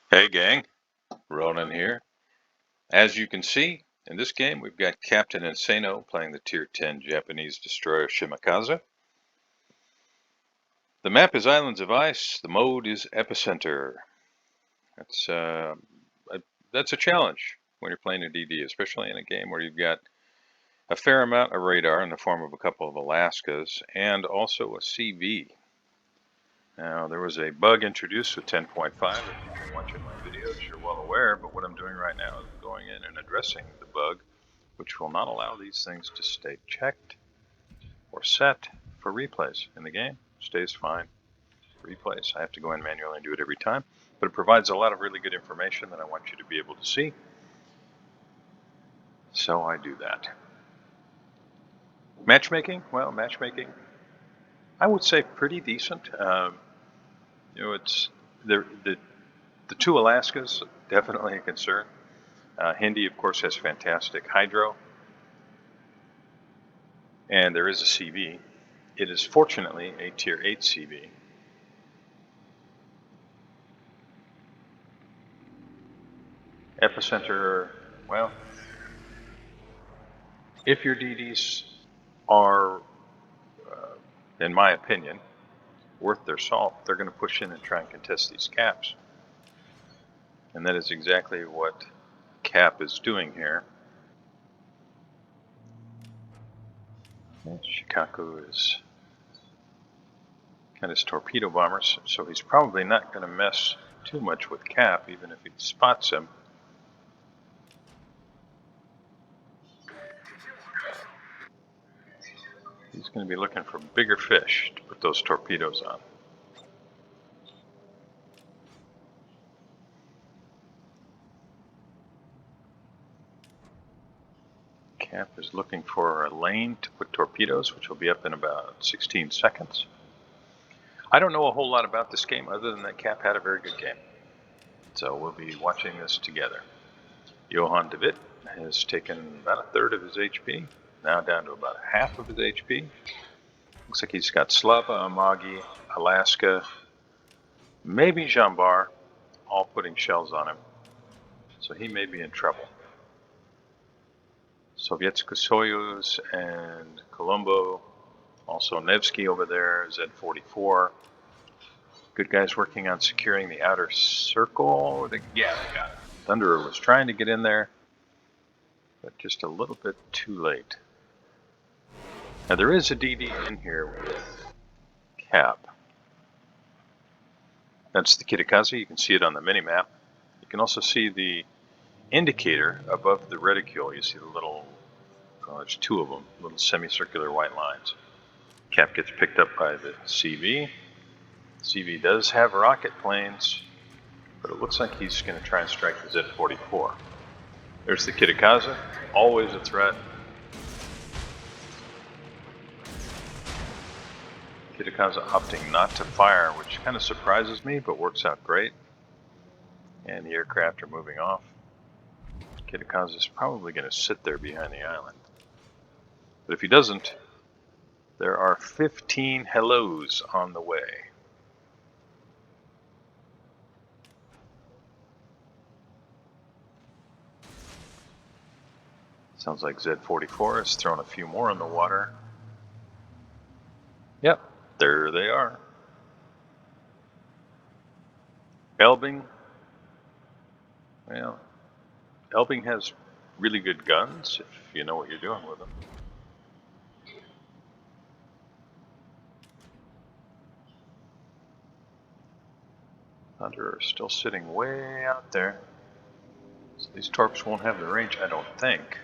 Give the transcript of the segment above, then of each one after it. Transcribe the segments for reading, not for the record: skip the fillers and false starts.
Hey gang, Ronan here. As you can see, in this game we've got Captain Insano playing the Tier 10 Japanese destroyer Shimakaze. The map is Islands of Ice, the mode is Epicenter. That's, uh, that's a challenge when you're playing a DD, especially in a game where you've got a fair amount of radar in the form of a couple of Alaskas and also a CV. Now, there was a bug introduced with 10.5. If you've been watching my videos, you're well aware, but what I'm doing right now is going in and addressing the bug, which will not allow these things to stay checked or set for replays in the game. Stays fine. Replays, I have to go in manually and do it every time, but it provides a lot of really good information that I want you to be able to see. So I do that. Matchmaking, well, matchmaking, I would say pretty decent. It's the two Alaskas, definitely a concern. Hindi, of course, has fantastic hydro, and there is a CV. It is fortunately a Tier 8 CV. Epicenter, well, if your DDs are, in my opinion, worth their salt, they're going to push in and try and contest these caps. And that is exactly what Cap is doing here. Shikaku is got his torpedo bombers, so he's probably not going to mess too much with Cap, even if he spots him. He's going to be looking for bigger fish to put those torpedoes on. Cap is looking for a lane to put torpedoes, which will be up in about 16 seconds. I don't know a whole lot about this game other than that Cap had a very good game. So we'll be watching this together. Johan de Witt has taken about a third of his HP, now down to about half of his HP. Looks like he's got Slava, Amagi, Alaska, maybe Jambar, all putting shells on him. So he may be in trouble. Sovietska Soyuz and Colombo, also Nevsky over there, Z-44. Good guys working on securing the outer circle. Yeah, they got it. Thunderer was trying to get in there, but just a little bit too late. Now there is a DD in here with Cap. That's the Shimakaze. You can see it on the mini-map. You can also see the indicator above the reticule. You see the little, there's two of them, little semicircular white lines. Cap gets picked up by the CV. CV does have rocket planes, but it looks like he's going to try and strike the Z-44. There's the Shimakaze, always a threat. Shimakaze opting not to fire, which kind of surprises me, but works out great. And the aircraft are moving off. Shimakaze is probably going to sit there behind the island. But if he doesn't, there are 15 hellos on the way. Sounds like Z-44 has thrown a few more in the water. Yep, there they are. Elbing. Well, Elbing has really good guns if you know what you're doing with them. Thunderer is still sitting way out there. So these torps won't have the range, I don't think.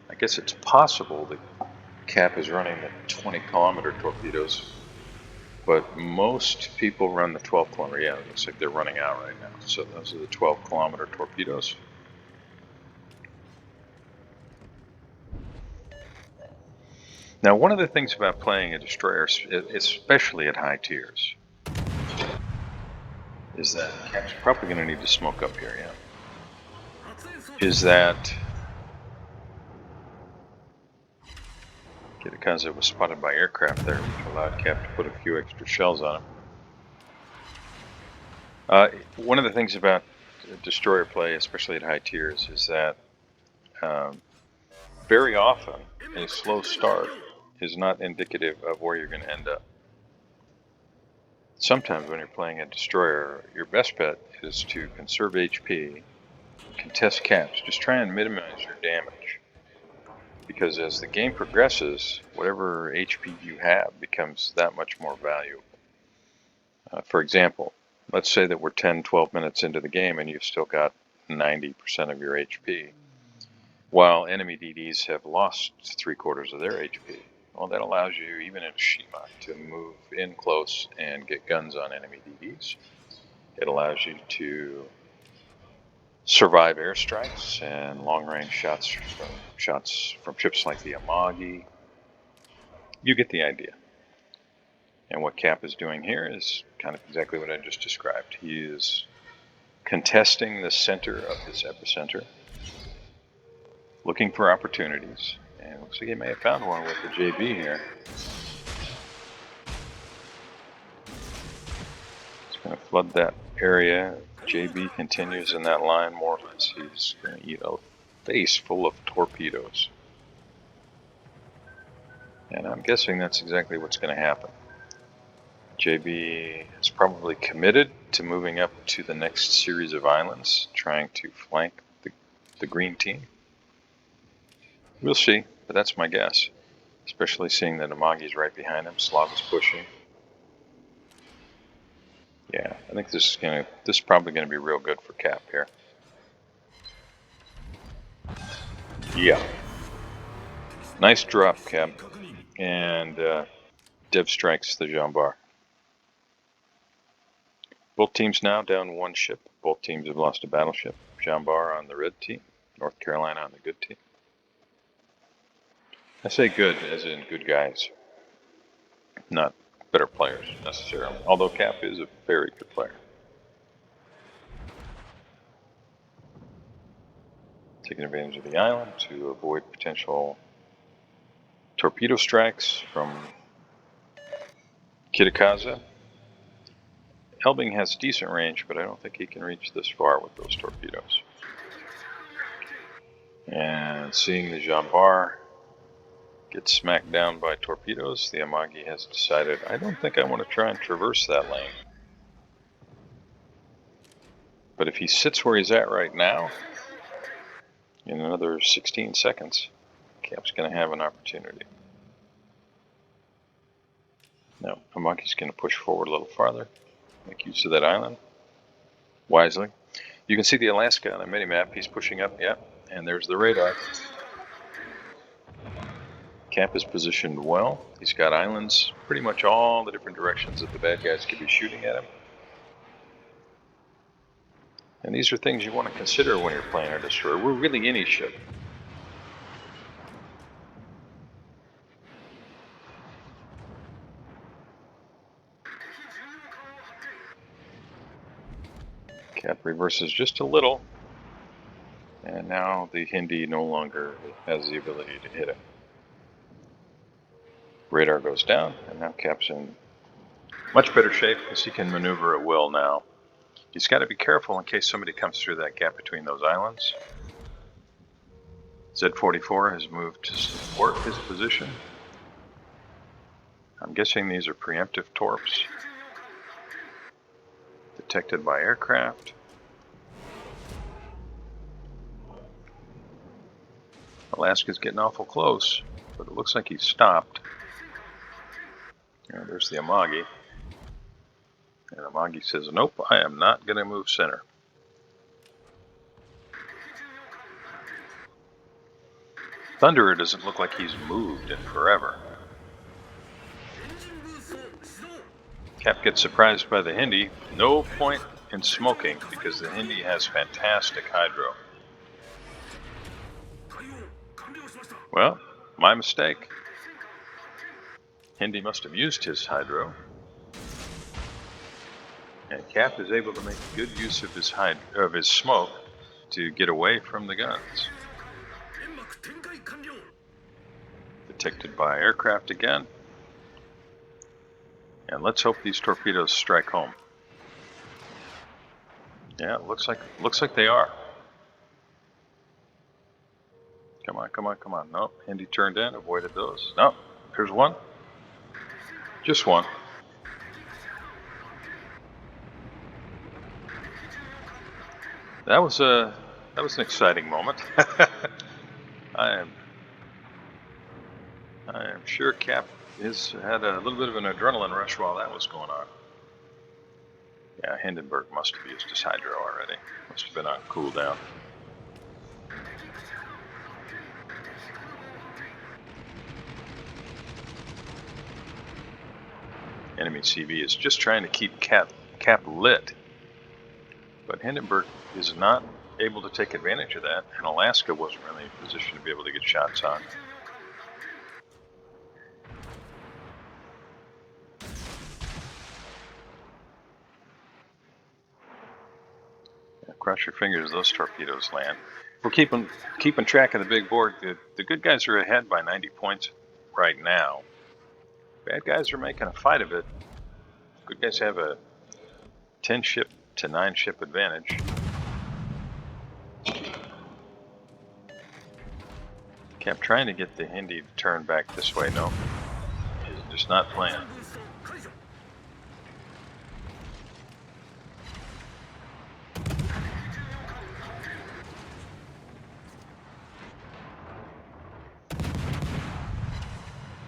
I guess it's possible that Cap is running the 20-kilometer torpedoes, but most people run the 12-kilometer. Yeah, it looks like they're running out right now. So those are the 12-kilometer torpedoes. Now, one of the things about playing a destroyer, especially at high tiers, is that Cap's probably going to need to smoke up here, yeah. Is that Shimakaze was spotted by aircraft there, which allowed Cap to put a few extra shells on him. One of the things about destroyer play, especially at high tiers, is that very often a slow start is not indicative of where you're going to end up. Sometimes when you're playing a destroyer, your best bet is to conserve HP, contest caps, just try and minimize your damage. Because as the game progresses, whatever HP you have becomes that much more valuable. For example, let's say that we're 10, 12 minutes into the game and you've still got 90% of your HP, while enemy DDs have lost 3/4 of their HP. Well, that allows you, even in Shima, to move in close and get guns on enemy DDs. It allows you to survive airstrikes and long-range shots from ships like the Amagi. You get the idea. And what Cap is doing here is kind of exactly what I just described. He is contesting the center of this epicenter, looking for opportunities, and looks like he may have found one with the JB here. He's going to flood that area. JB continues in that line more or less. He's going to eat a face full of torpedoes. And I'm guessing that's exactly what's going to happen. JB is probably committed to moving up to the next series of islands, trying to flank the green team. We'll see, but that's my guess. Especially seeing that Amagi's right behind him, Slav is pushing. Yeah, I think this is probably gonna be real good for Cap here. Yeah. Nice drop, Cap. And Dev strikes the Jean Bar. Both teams now down one ship. Both teams have lost a battleship. Jean Bar on the red team, North Carolina on the good team. I say good as in good guys, not better players necessarily, although Cap is a very good player. Taking advantage of the island to avoid potential torpedo strikes from Shimakaze. Helbing has decent range, but I don't think he can reach this far with those torpedoes. And seeing the Jean Bar get smacked down by torpedoes, the Amagi has decided, I don't think I want to try and traverse that lane. But if he sits where he's at right now, in another 16 seconds, Cap's going to have an opportunity. Now, Amagi's going to push forward a little farther, make use of that island wisely. You can see the Alaska on the minimap. He's pushing up, yeah, and there's the radar. Cap is positioned well. He's got islands pretty much all the different directions that the bad guys could be shooting at him. And these are things you want to consider when you're playing a destroyer. We're really any ship. Cap reverses just a little. And now the Hindi no longer has the ability to hit him. Radar goes down, and now Cap's in much better shape because he can maneuver at will now. He's got to be careful in case somebody comes through that gap between those islands. Z-44 has moved to support his position. I'm guessing these are preemptive torps. Detected by aircraft. Alaska's getting awful close, but it looks like he's stopped. There's the Amagi. And Amagi says, nope, I am not going to move center. Thunderer doesn't look like he's moved in forever. Cap gets surprised by the Hindi. No point in smoking because the Hindi has fantastic hydro. Well, my mistake. Hindi must have used his hydro. And Cap is able to make good use of his smoke to get away from the guns. Detected by aircraft again. And let's hope these torpedoes strike home. Yeah, looks like they are. Come on, come on, come on. Nope, Hindi turned in, avoided those. Nope, there's one. Just one. That was an exciting moment. I am sure Cap has had a little bit of an adrenaline rush while that was going on. Yeah, Hindenburg must have used his hydro already. Must have been on cooldown. Enemy CV is just trying to keep Cap lit, but Hindenburg is not able to take advantage of that, and Alaska wasn't really in position to be able to get shots on. Yeah, cross your fingers those torpedoes land. If we're keeping track of the big board, the good guys are ahead by 90 points right now. Bad guys are making a fight of it. Good guys have a 10 ship to 9 ship advantage. Kept trying to get the Hindi to turn back this way. No, he's just not playing.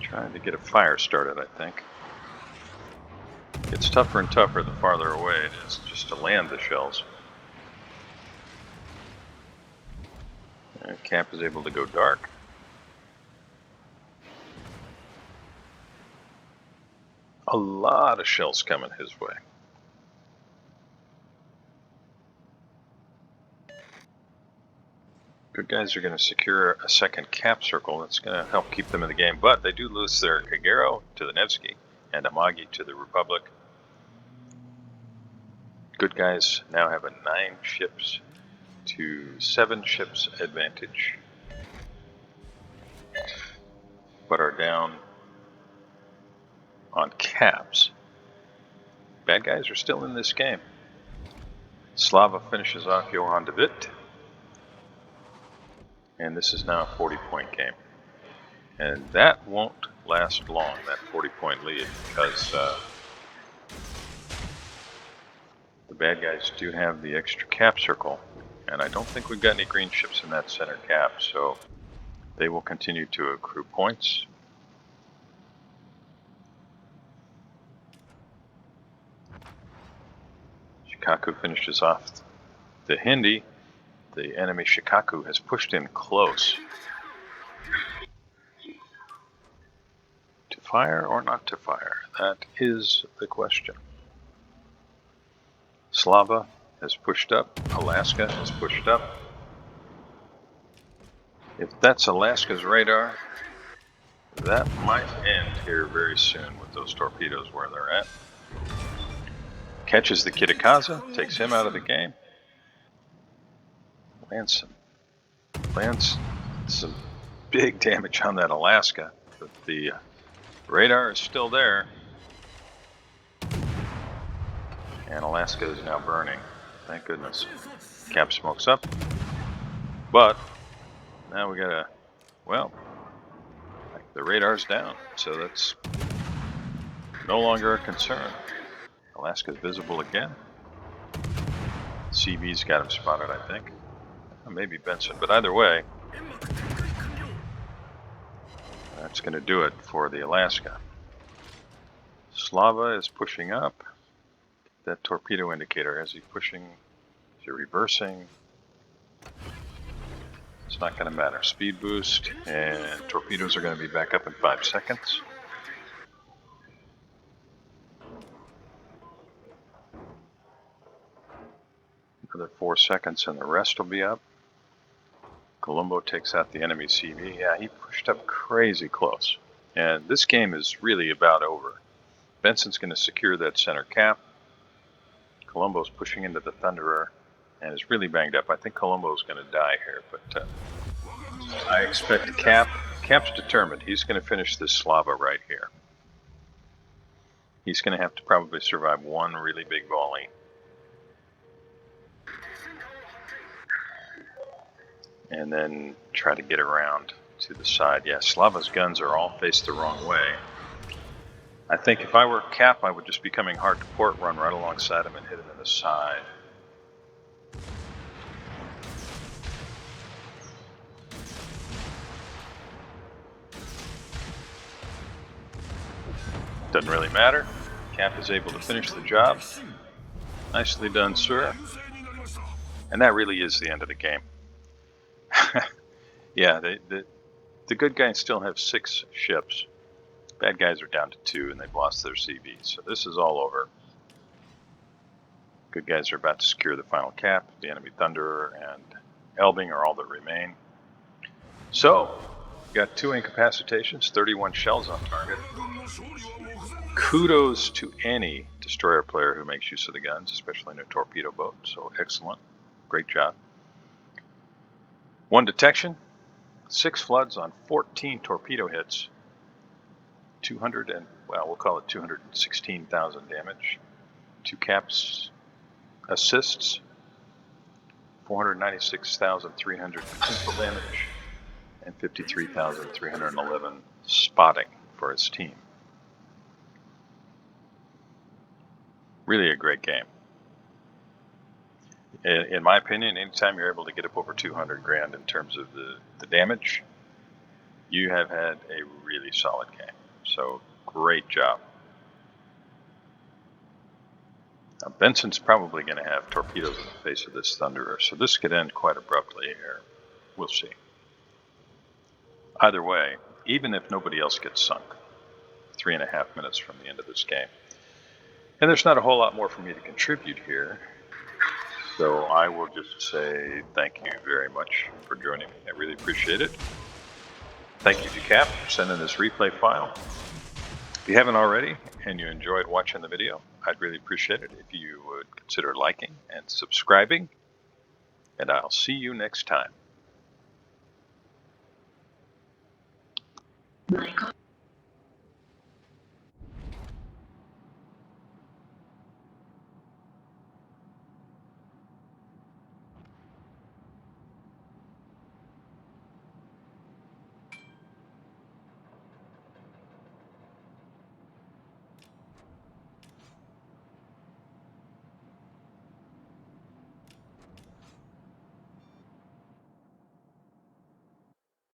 Trying to get a fire started, I think. It's tougher and tougher the farther away it is just to land the shells. And Cap is able to go dark. A lot of shells coming his way. Good guys are going to secure a second cap circle. That's going to help keep them in the game, but they do lose their Kagero to the Nevsky and Amagi to the Republic. Good guys now have a 9 ships to 7 ships advantage, but are down on caps. Bad guys are still in this game. Slava finishes off Johan de Witt, and this is now a 40-point game. And that won't last long, that 40-point lead, because the bad guys do have the extra cap circle, and I don't think we've got any green ships in that center cap, so they will continue to accrue points. Shikaku finishes off the Hindi. The enemy Shikaku has pushed in close. To fire or not to fire? That is the question. Slava has pushed up. Alaska has pushed up. If that's Alaska's radar, that might end here very soon with those torpedoes where they're at. Catches the Shimakaze, takes him out of the game. Lands some big damage on that Alaska, but the radar is still there. And Alaska is now burning. Thank goodness. Cap smokes up. But now we gotta, well, the radar's down, so that's no longer a concern. Alaska's visible again. CV's got him spotted, I think. Maybe Benson, but either way, that's going to do it for the Alaska. Slava is pushing up. That torpedo indicator, is he pushing? Is he reversing? It's not going to matter. Speed boost, and torpedoes are going to be back up in 5 seconds. Another 4 seconds and the rest will be up. Colombo takes out the enemy CV. Yeah, he pushed up crazy close. And this game is really about over. Benson's going to secure that center cap. Colombo's pushing into the Thunderer and is really banged up. I think Colombo's going to die here, but I expect Cap's determined. He's going to finish this Slava right here. He's going to have to probably survive one really big volley. and then try to get around to the side. Yeah, Slava's guns are all faced the wrong way. I think if I were Cap, I would just be coming hard to port, run right alongside him and hit him in the side. Doesn't really matter. Cap is able to finish the job. Nicely done, sir. And that really is the end of the game. Yeah, the good guys still have 6 ships. Bad guys are down to 2, and they've lost their CVs. So this is all over. Good guys are about to secure the final cap. The enemy Thunderer and Elbing are all that remain. So, got 2 incapacitations, 31 shells on target. Kudos to any destroyer player who makes use of the guns, especially in a torpedo boat. So excellent. Great job. 1 detection, 6 floods on 14 torpedo hits. 216,000 damage. 2 caps assists. 496,300 potential damage. And 53,311 spotting for his team. Really a great game. In my opinion, anytime you're able to get up over 200 grand in terms of the damage, you have had a really solid game. So great job. Now, Benson's probably going to have torpedoes in the face of this Thunderer, so this could end quite abruptly here. We'll see. Either way, even if nobody else gets sunk, 3.5 minutes from the end of this game. And there's not a whole lot more for me to contribute here, so I will just say thank you very much for joining me. I really appreciate it. Thank you to Cap for sending this replay file. If you haven't already and you enjoyed watching the video, I'd really appreciate it if you would consider liking and subscribing, and I'll see you next time.